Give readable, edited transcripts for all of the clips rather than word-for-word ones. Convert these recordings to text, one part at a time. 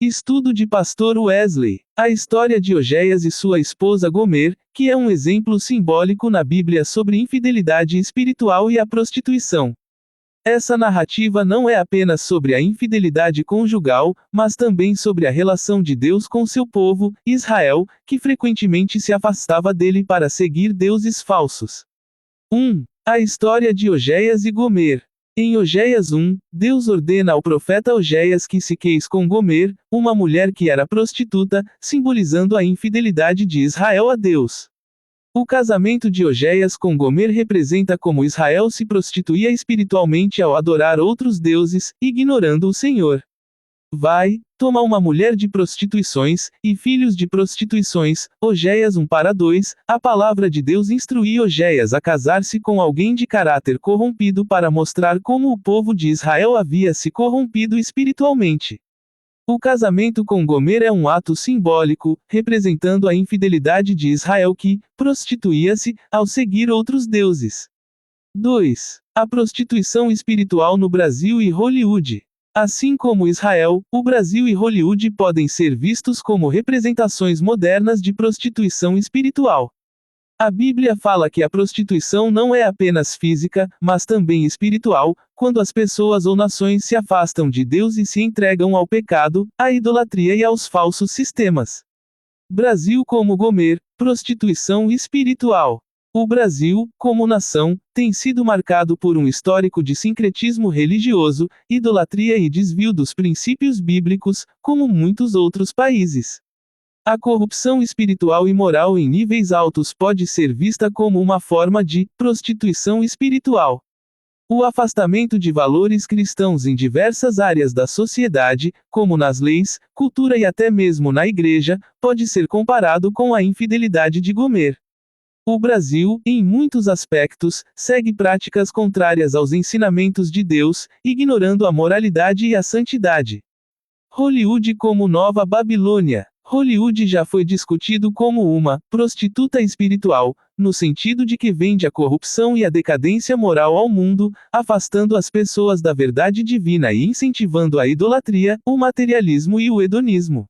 Estudo de Pastor Wesley. A história de Ogéias e sua esposa Gomer, que é um exemplo simbólico na Bíblia sobre infidelidade espiritual e a prostituição. Essa narrativa não é apenas sobre a infidelidade conjugal, mas também sobre a relação de Deus com seu povo, Israel, que frequentemente se afastava dele para seguir deuses falsos. 1. A história de Ogéias e Gomer. Em Ogéias 1, Deus ordena ao profeta Ogéias que se case com Gomer, uma mulher que era prostituta, simbolizando a infidelidade de Israel a Deus. O casamento de Ogéias com Gomer representa como Israel se prostituía espiritualmente ao adorar outros deuses, ignorando o Senhor. Vai, toma uma mulher de prostituições, e filhos de prostituições, Ogéias 1:2, a palavra de Deus instruía Ogéias a casar-se com alguém de caráter corrompido para mostrar como o povo de Israel havia se corrompido espiritualmente. O casamento com Gomer é um ato simbólico, representando a infidelidade de Israel que prostituía-se ao seguir outros deuses. 2. A prostituição espiritual no Brasil e Hollywood. Assim como Israel, o Brasil e Hollywood podem ser vistos como representações modernas de prostituição espiritual. A Bíblia fala que a prostituição não é apenas física, mas também espiritual, quando as pessoas ou nações se afastam de Deus e se entregam ao pecado, à idolatria e aos falsos sistemas. Brasil como Gomer, prostituição espiritual. O Brasil, como nação, tem sido marcado por um histórico de sincretismo religioso, idolatria e desvio dos princípios bíblicos, como muitos outros países. A corrupção espiritual e moral em níveis altos pode ser vista como uma forma de prostituição espiritual. O afastamento de valores cristãos em diversas áreas da sociedade, como nas leis, cultura e até mesmo na igreja, pode ser comparado com a infidelidade de Gomer. O Brasil, em muitos aspectos, segue práticas contrárias aos ensinamentos de Deus, ignorando a moralidade e a santidade. Hollywood como Nova Babilônia. Hollywood já foi discutido como uma prostituta espiritual, no sentido de que vende a corrupção e a decadência moral ao mundo, afastando as pessoas da verdade divina e incentivando a idolatria, o materialismo e o hedonismo.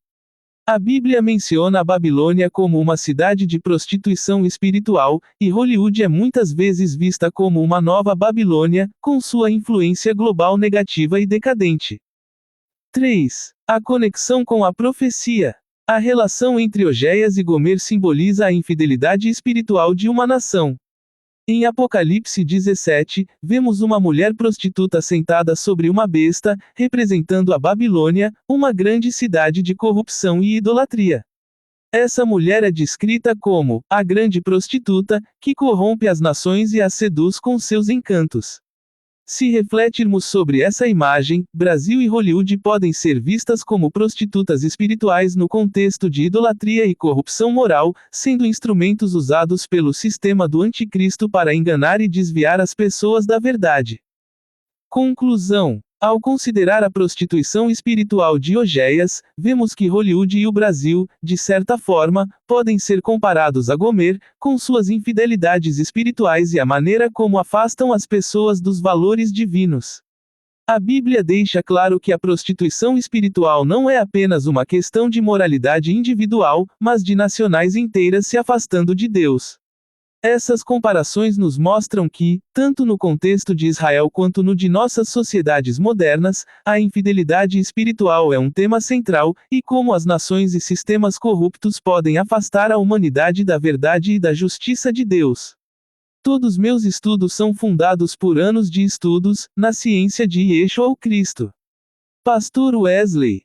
A Bíblia menciona a Babilônia como uma cidade de prostituição espiritual, e Hollywood é muitas vezes vista como uma nova Babilônia, com sua influência global negativa e decadente. 3. A conexão com a profecia. A relação entre Ogéias e Gomer simboliza a infidelidade espiritual de uma nação. Em Apocalipse 17, vemos uma mulher prostituta sentada sobre uma besta, representando a Babilônia, uma grande cidade de corrupção e idolatria. Essa mulher é descrita como a grande prostituta, que corrompe as nações e as seduz com seus encantos. Se refletirmos sobre essa imagem, Brasil e Hollywood podem ser vistas como prostitutas espirituais no contexto de idolatria e corrupção moral, sendo instrumentos usados pelo sistema do anticristo para enganar e desviar as pessoas da verdade. Conclusão. Ao considerar a prostituição espiritual de Ogéias, vemos que Hollywood e o Brasil, de certa forma, podem ser comparados a Gomer, com suas infidelidades espirituais e a maneira como afastam as pessoas dos valores divinos. A Bíblia deixa claro que a prostituição espiritual não é apenas uma questão de moralidade individual, mas de nações inteiras se afastando de Deus. Essas comparações nos mostram que, tanto no contexto de Israel quanto no de nossas sociedades modernas, a infidelidade espiritual é um tema central, e como as nações e sistemas corruptos podem afastar a humanidade da verdade e da justiça de Deus. Todos meus estudos são fundados por anos de estudos, na ciência de Yeshua o Cristo. Pastor Wesley.